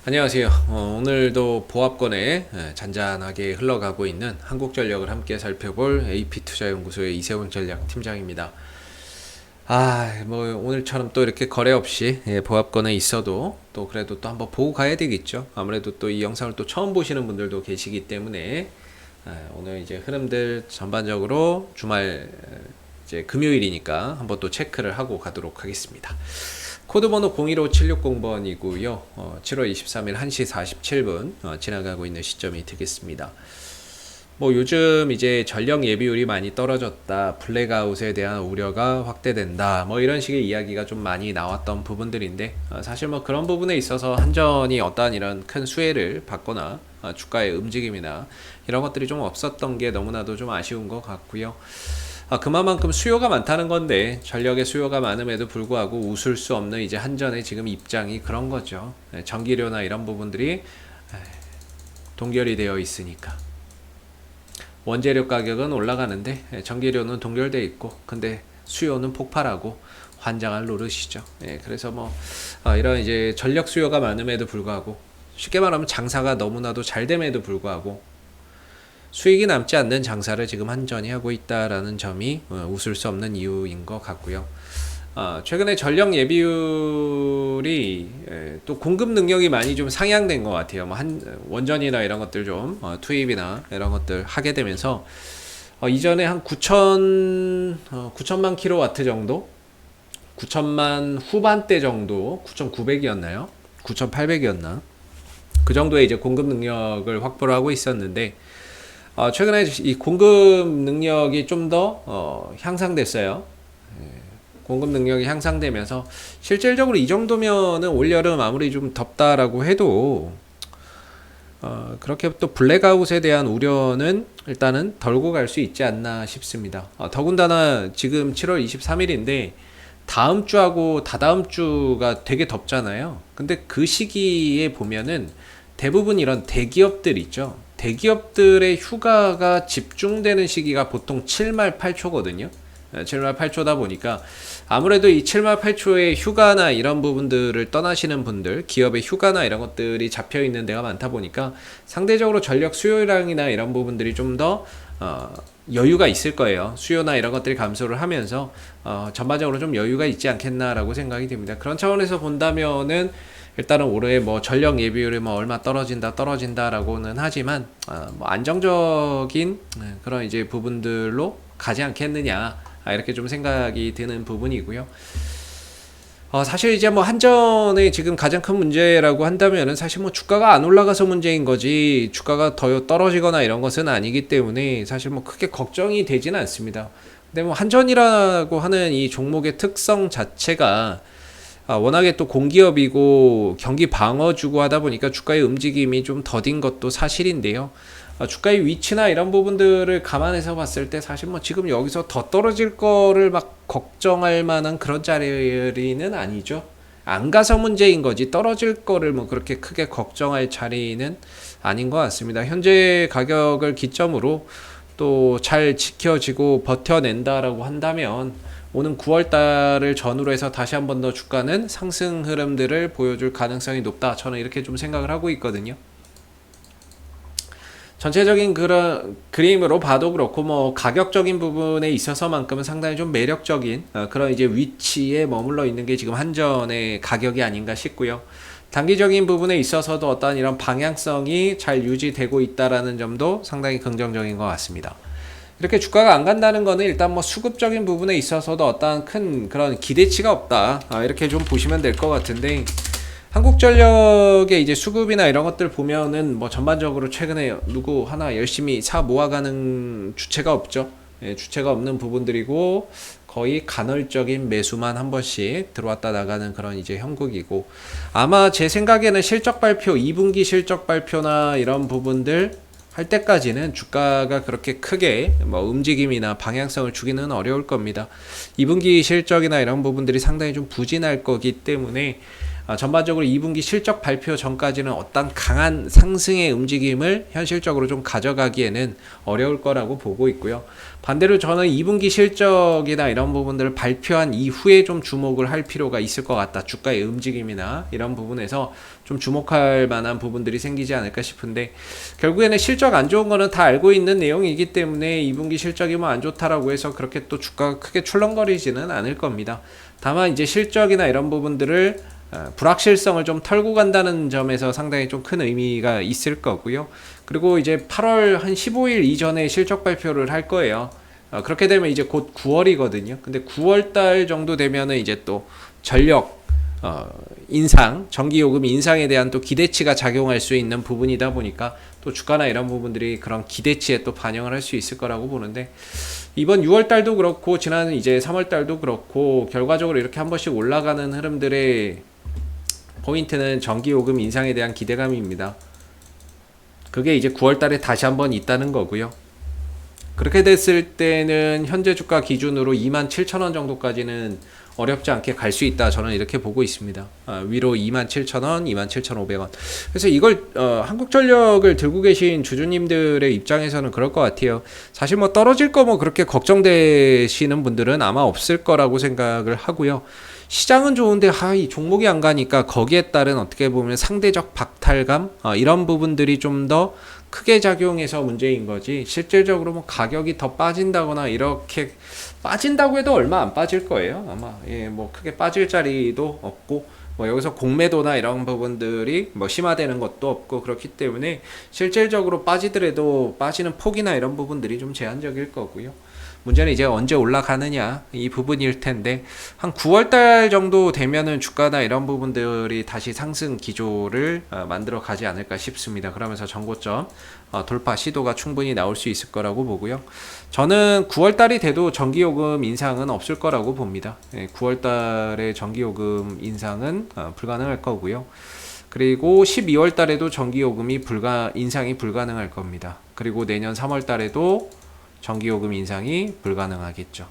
안녕하세요. 오늘도 보합권에 잔잔하게 흘러가고 있는 한국전력을 함께 살펴볼 AP투자연구소의 이세훈 전략팀장입니다. 뭐 오늘처럼 또 이렇게 거래 없이 보합권에 있어도 또 그래도 또 한번 보고 가야 되겠죠. 아무래도 또 이 영상을 또 처음 보시는 분들도 계시기 때문에 오늘 이제 흐름들 전반적으로 주말 이제 금요일이니까 한번 또 체크를 하고 가도록 하겠습니다. 코드번호 015760번이고요. 7월 23일 1시 47분 지나가고 있는 시점이 되겠습니다. 뭐 요즘 이제 전력 예비율이 많이 떨어졌다, 블랙아웃에 대한 우려가 확대된다, 뭐 이런 식의 이야기가 좀 많이 나왔던 부분들인데 사실 뭐 그런 부분에 있어서 한전이 어떠한 이런 큰 수혜를 받거나 주가의 움직임이나 이런 것들이 좀 없었던 게 너무나도 좀 아쉬운 것 같고요. 그만큼 수요가 많다는 건데 전력의 수요가 많음에도 불구하고 웃을 수 없는 이제 한전의 지금 입장이 그런 거죠. 전기료나 이런 부분들이 동결이 되어 있으니까 원재료 가격은 올라가는데 전기료는 동결되어 있고 근데 수요는 폭발하고 환장할 노릇이죠. 그래서 뭐 이런 이제 전력 수요가 많음에도 불구하고 쉽게 말하면 장사가 너무나도 잘 됨에도 불구하고 수익이 남지 않는 장사를 지금 한전이 하고 있다라는 점이 웃을 수 없는 이유인 것 같고요. 최근에 전력 예비율이 또 공급 능력이 많이 좀 상향된 것 같아요. 뭐 원전이나 이런 것들 좀 투입이나 이런 것들 하게 되면서 이전에 한 9천만 킬로와트 정도, 9천만 후반대 정도, 9,900이었나요? 9,800이었나? 그 정도의 이제 공급 능력을 확보를 하고 있었는데 최근에 이 공급 능력이 좀 더 향상됐어요. 공급 능력이 향상되면서 실질적으로 이 정도면은 올여름 아무리 좀 덥다라고 해도 그렇게 또 블랙아웃에 대한 우려는 일단은 덜고 갈 수 있지 않나 싶습니다. 더군다나 지금 7월 23일인데 다음 주하고 다다음 주가 되게 덥잖아요. 근데 그 시기에 보면은 대부분 이런 대기업들 있죠. 대기업들의 휴가가 집중되는 시기가 보통 7말 8초거든요. 7말 8초다 보니까 아무래도 이 7말 8초의 휴가나 이런 부분들을 떠나시는 분들, 기업의 휴가나 이런 것들이 잡혀 있는 데가 많다 보니까 상대적으로 전력 수요량이나 이런 부분들이 좀 더 여유가 있을 거예요. 수요나 이런 것들이 감소를 하면서 전반적으로 좀 여유가 있지 않겠나라고 생각이 됩니다. 그런 차원에서 본다면은 일단은 올해 뭐 전력 예비율이 뭐 얼마 떨어진다라고는 하지만 뭐 안정적인 그런 이제 부분들로 가지 않겠느냐 이렇게 좀 생각이 드는 부분이고요. 사실 이제 뭐 한전의 지금 가장 큰 문제라고 한다면은 사실 뭐 주가가 안 올라가서 문제인 거지 주가가 더 떨어지거나 이런 것은 아니기 때문에 사실 뭐 크게 걱정이 되지는 않습니다. 근데 뭐 한전이라고 하는 이 종목의 특성 자체가 워낙에 또 공기업이고 경기 방어주고 하다 보니까 주가의 움직임이 좀 더딘 것도 사실인데요. 주가의 위치나 이런 부분들을 감안해서 봤을 때 사실 뭐 지금 여기서 더 떨어질 거를 막 걱정할 만한 그런 자리는 아니죠. 안 가서 문제인 거지 떨어질 거를 뭐 그렇게 크게 걱정할 자리는 아닌 것 같습니다. 현재 가격을 기점으로 또 잘 지켜지고 버텨낸다라고 한다면 오는 9월달을 전후로 해서 다시 한 번 더 주가는 상승 흐름들을 보여줄 가능성이 높다. 저는 이렇게 좀 생각을 하고 있거든요. 전체적인 그런 그림으로 봐도 그렇고 뭐 가격적인 부분에 있어서만큼은 상당히 좀 매력적인 그런 이제 위치에 머물러 있는 게 지금 한전의 가격이 아닌가 싶고요. 단기적인 부분에 있어서도 어떤 이런 방향성이 잘 유지되고 있다라는 점도 상당히 긍정적인 것 같습니다. 이렇게 주가가 안 간다는 거는 일단 뭐 수급적인 부분에 있어서도 어떠한 큰 그런 기대치가 없다. 이렇게 좀 보시면 될 것 같은데 한국전력의 이제 수급이나 이런 것들 보면은 뭐 전반적으로 최근에 누구 하나 열심히 사 모아가는 주체가 없죠. 주체가 없는 부분들이고 거의 간헐적인 매수만 한 번씩 들어왔다 나가는 그런 이제 형국이고 아마 제 생각에는 실적 발표 2분기 실적 발표나 이런 부분들 할 때까지는 주가가 그렇게 크게 뭐 움직임이나 방향성을 주기는 어려울 겁니다. 2분기 실적이나 이런 부분들이 상당히 좀 부진할 거기 때문에 전반적으로 2분기 실적 발표 전까지는 어떤 강한 상승의 움직임을 현실적으로 좀 가져가기에는 어려울 거라고 보고 있고요. 반대로 저는 2분기 실적이나 이런 부분들을 발표한 이후에 좀 주목을 할 필요가 있을 것 같다. 주가의 움직임이나 이런 부분에서 좀 주목할 만한 부분들이 생기지 않을까 싶은데, 결국에는 실적 안 좋은 거는 다 알고 있는 내용이기 때문에 2분기 실적이 뭐 안 좋다라고 해서 그렇게 또 주가가 크게 출렁거리지는 않을 겁니다. 다만 이제 실적이나 이런 부분들을 불확실성을 좀 털고 간다는 점에서 상당히 좀 큰 의미가 있을 거고요. 그리고 이제 8월 한 15일 이전에 실적 발표를 할 거예요. 그렇게 되면 이제 곧 9월이거든요. 근데 9월 달 정도 되면은 이제 또 전력 인상, 전기요금 인상에 대한 또 기대치가 작용할 수 있는 부분이다 보니까 또 주가나 이런 부분들이 그런 기대치에 또 반영을 할 수 있을 거라고 보는데, 이번 6월 달도 그렇고 지난 이제 3월 달도 그렇고 결과적으로 이렇게 한 번씩 올라가는 흐름들의 포인트는 전기요금 인상에 대한 기대감입니다. 그게 이제 9월 달에 다시 한번 있다는 거고요. 그렇게 됐을 때는 현재 주가 기준으로 27,000원 정도까지는 어렵지 않게 갈 수 있다, 저는 이렇게 보고 있습니다. 위로 27,000원, 27,500원. 그래서 이걸 한국전력을 들고 계신 주주님들의 입장에서는 그럴 것 같아요. 사실 뭐 떨어질 거 뭐 그렇게 걱정되시는 분들은 아마 없을 거라고 생각을 하고요. 시장은 좋은데 이 종목이 안 가니까 거기에 따른 어떻게 보면 상대적 박탈감, 이런 부분들이 좀 더 크게 작용해서 문제인 거지, 실질적으로 뭐 가격이 더 빠진다거나 이렇게 빠진다고 해도 얼마 안 빠질 거예요. 아마 뭐 크게 빠질 자리도 없고, 뭐 여기서 공매도나 이런 부분들이 뭐 심화되는 것도 없고, 그렇기 때문에 실질적으로 빠지더라도 빠지는 폭이나 이런 부분들이 좀 제한적일 거고요. 문제는 이제 언제 올라가느냐, 이 부분일 텐데, 한 9월달 정도 되면은 주가나 이런 부분들이 다시 상승 기조를 만들어 가지 않을까 싶습니다. 그러면서 전고점 돌파 시도가 충분히 나올 수 있을 거라고 보고요. 저는 9월달이 돼도 전기요금 인상은 없을 거라고 봅니다. 9월달에 전기요금 인상은 불가능할 거고요. 그리고 12월 달에도 전기요금이 인상이 불가능할 겁니다. 그리고 내년 3월 달에도 전기요금 인상이 불가능하겠죠.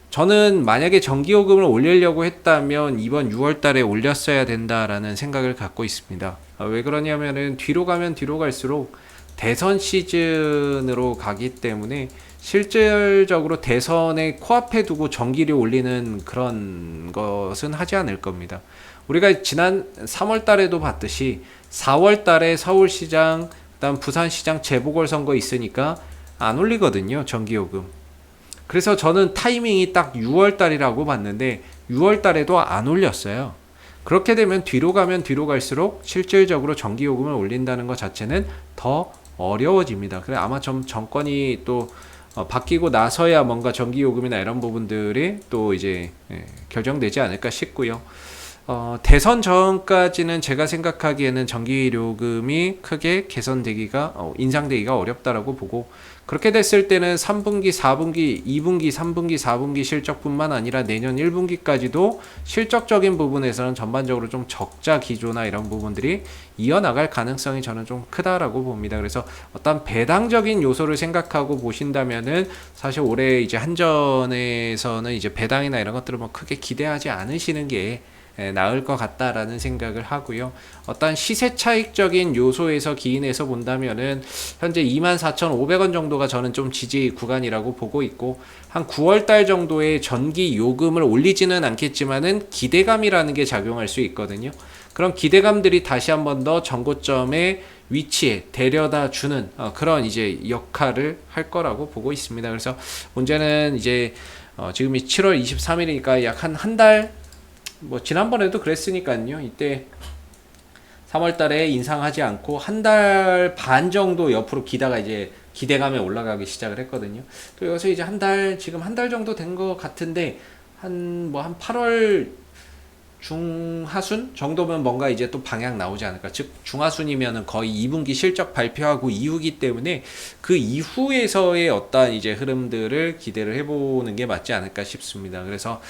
저는 만약에 전기요금을 올리려고 했다면 이번 6월 달에 올렸어야 된다라는 생각을 갖고 있습니다. 왜 그러냐면은 뒤로 가면 뒤로 갈수록 대선 시즌으로 가기 때문에 실질적으로 대선에 코앞에 두고 전기료 올리는 그런 것은 하지 않을 겁니다. 우리가 지난 3월 달에도 봤듯이 4월 달에 서울시장, 그다음 부산시장 재보궐선거 있으니까 안 올리거든요, 전기요금. 그래서 저는 타이밍이 딱 6월 달이라고 봤는데 6월 달에도 안 올렸어요. 그렇게 되면 뒤로 가면 뒤로 갈수록 실질적으로 전기요금을 올린다는 것 자체는 더 어려워집니다. 그래 아마 좀 정권이 또 바뀌고 나서야 뭔가 전기요금이나 이런 부분들이 또 이제 결정되지 않을까 싶고요. 대선 전까지는 제가 생각하기에는 전기요금이 크게 개선되기가 인상되기가 어렵다라고 보고, 그렇게 됐을 때는 3분기, 4분기, 2분기, 3분기, 4분기 실적뿐만 아니라 내년 1분기까지도 실적적인 부분에서는 전반적으로 좀 적자 기조나 이런 부분들이 이어나갈 가능성이 저는 좀 크다라고 봅니다. 그래서 어떤 배당적인 요소를 생각하고 보신다면은 사실 올해 이제 한전에서는 이제 배당이나 이런 것들을 뭐 크게 기대하지 않으시는 게 나을 것 같다라는 생각을 하고요. 어떤 시세 차익적인 요소에서 기인해서 본다면은 현재 24,500원 정도가 저는 좀 지지 구간이라고 보고 있고, 한 9월달 정도에 전기 요금을 올리지는 않겠지만은 기대감이라는 게 작용할 수 있거든요. 그런 기대감들이 다시 한 번 더 전고점의 위치에 데려다 주는 그런 이제 역할을 할 거라고 보고 있습니다. 그래서 문제는 이제 지금이 7월 23일이니까 약 한 달, 뭐 지난번에도 그랬으니까요. 이때 3월 달에 인상하지 않고 한 달 반 정도 옆으로 기다가 이제 기대감에 올라가기 시작을 했거든요. 또 여기서 이제 지금 한 달 정도 된 것 같은데, 한 8월 중하순 정도면 뭔가 이제 또 방향 나오지 않을까. 즉 중하순이면은 거의 2분기 실적 발표하고 이후기 때문에 그 이후에서의 어떤 이제 흐름들을 기대를 해보는 게 맞지 않을까 싶습니다. 그래서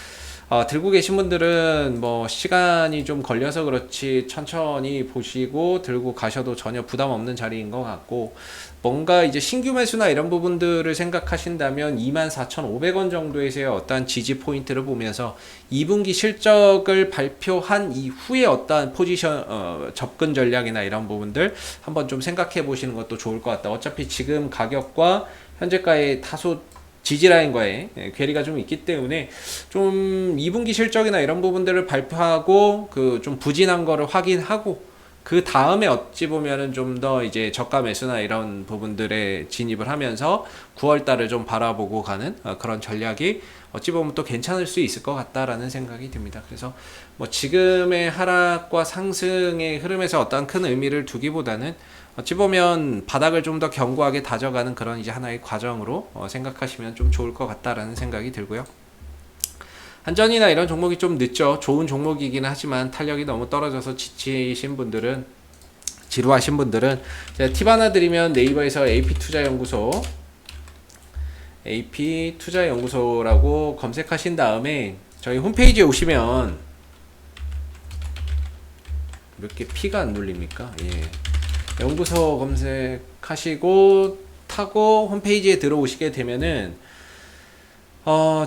들고 계신 분들은 뭐 시간이 좀 걸려서 그렇지 천천히 보시고 들고 가셔도 전혀 부담 없는 자리인 것 같고, 뭔가 이제 신규 매수나 이런 부분들을 생각하신다면 24,500원 정도에서의 어떠한 지지 포인트를 보면서 2분기 실적을 발표한 이후에 어떠한 포지션 접근 전략이나 이런 부분들 한번 좀 생각해 보시는 것도 좋을 것 같다. 어차피 지금 가격과 현재가의 다소 지지라인과의 괴리가 좀 있기 때문에 좀 2분기 실적이나 이런 부분들을 발표하고 그 좀 부진한 거를 확인하고 그 다음에 어찌 보면은 좀 더 이제 저가 매수나 이런 부분들에 진입을 하면서 9월 달을 좀 바라보고 가는 그런 전략이 어찌 보면 또 괜찮을 수 있을 것 같다라는 생각이 듭니다. 그래서 뭐 지금의 하락과 상승의 흐름에서 어떤 큰 의미를 두기보다는 어찌 보면 바닥을 좀 더 견고하게 다져가는 그런 이제 하나의 과정으로 생각하시면 좀 좋을 것 같다라는 생각이 들고요. 한전이나 이런 종목이 좀 늦죠. 좋은 종목이긴 하지만 탄력이 너무 떨어져서 지치신 분들은, 지루하신 분들은 제가 팁 하나 드리면 네이버에서 AP투자연구소라고 검색하신 다음에 저희 홈페이지에 오시면 몇 개 P가 안 눌립니까? 예. 연구소 검색하시고 타고 홈페이지에 들어오시게 되면은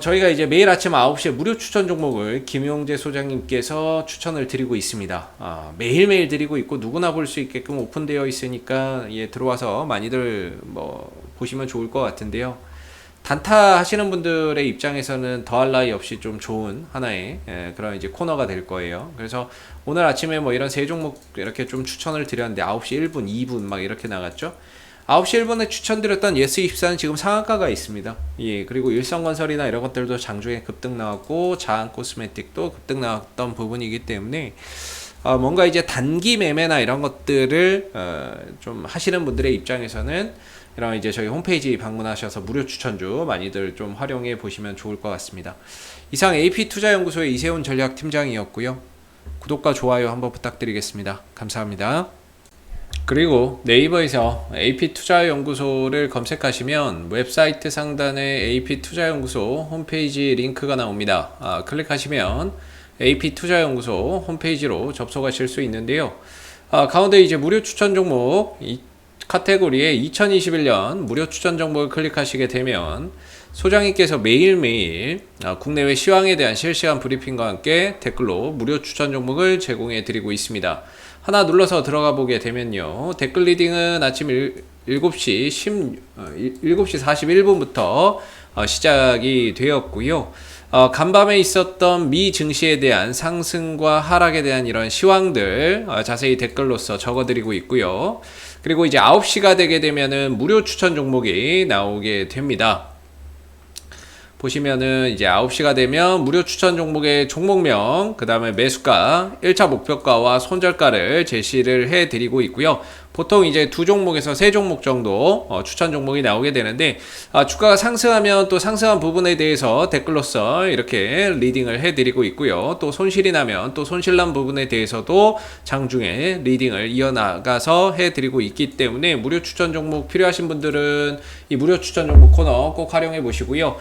저희가 이제 매일 아침 9시에 무료 추천 종목을 김용재 소장님께서 추천을 드리고 있습니다. 매일매일 드리고 있고 누구나 볼 수 있게끔 오픈되어 있으니까 들어와서 많이들 뭐 보시면 좋을 것 같은데요. 단타 하시는 분들의 입장에서는 더할 나위 없이 좀 좋은 하나의 그런 이제 코너가 될 거예요. 그래서 오늘 아침에 뭐 이런 세 종목 이렇게 좀 추천을 드렸는데 9시 1분, 2분 막 이렇게 나갔죠. 9시 1분에 추천드렸던 예스24는 지금 상한가가 있습니다. 예, 그리고 일성건설이나 이런 것들도 장중에 급등 나왔고 자한 코스메틱도 급등 나왔던 부분이기 때문에 뭔가 이제 단기 매매나 이런 것들을 좀 하시는 분들의 입장에서는 이런 이제 저희 홈페이지 방문하셔서 무료 추천주 많이들 좀 활용해 보시면 좋을 것 같습니다. 이상 AP투자연구소의 이세훈 전략팀장이었고요. 구독과 좋아요 한번 부탁드리겠습니다. 감사합니다. 그리고 네이버에서 AP투자연구소를 검색하시면 웹사이트 상단에 AP투자연구소 홈페이지 링크가 나옵니다. 클릭하시면 AP투자연구소 홈페이지로 접속하실 수 있는데요. 가운데 이제 무료 추천 종목 이 카테고리에 2021년 무료 추천 종목을 클릭하시게 되면 소장님께서 매일매일 국내외 시황에 대한 실시간 브리핑과 함께 댓글로 무료 추천 종목을 제공해 드리고 있습니다. 하나 눌러서 들어가 보게 되면요. 댓글 리딩은 아침 7시 41분부터 시작이 되었고요. 간밤에 있었던 미 증시에 대한 상승과 하락에 대한 이런 시황들 자세히 댓글로서 적어드리고 있고요. 그리고 이제 9시가 되게 되면은 무료 추천 종목이 나오게 됩니다. 보시면은 이제 9시가 되면 무료 추천 종목의 종목명, 그 다음에 매수가, 1차 목표가와 손절가를 제시를 해 드리고 있고요. 보통 이제 2종목에서 3종목 정도 추천 종목이 나오게 되는데 주가가 상승하면 또 상승한 부분에 대해서 댓글로서 이렇게 리딩을 해드리고 있고요. 또 손실이 나면 또 손실난 부분에 대해서도 장중에 리딩을 이어나가서 해드리고 있기 때문에 무료 추천 종목 필요하신 분들은 이 무료 추천 종목 코너 꼭 활용해 보시고요.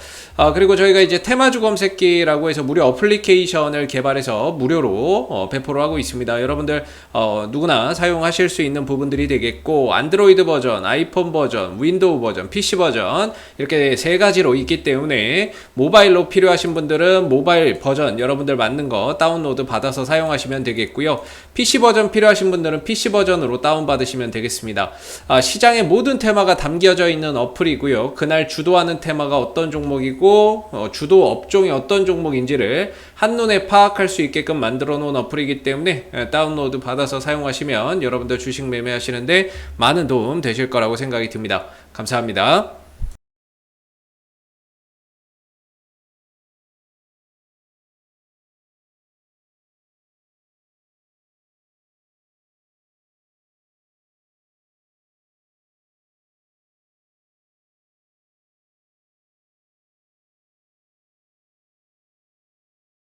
그리고 저희가 이제 테마주 검색기라고 해서 무료 어플리케이션을 개발해서 무료로 배포를 하고 있습니다. 여러분들 누구나 사용하실 수 있는 부분들이 되겠고, 안드로이드 버전, 아이폰 버전, 윈도우 버전, PC 버전 이렇게 세 가지로 있기 때문에 모바일로 필요하신 분들은 모바일 버전 여러분들 맞는 거 다운로드 받아서 사용하시면 되겠고요. PC 버전 필요하신 분들은 PC 버전으로 다운받으시면 되겠습니다. 시장의 모든 테마가 담겨져 있는 어플이고요. 그날 주도하는 테마가 어떤 종목이고 주도 업종이 어떤 종목인지를 한눈에 파악할 수 있게끔 만들어 놓은 어플이기 때문에 다운로드 받아서 사용하시면 여러분들 주식 매매하시는데 많은 도움 되실 거라고 생각이 듭니다. 감사합니다.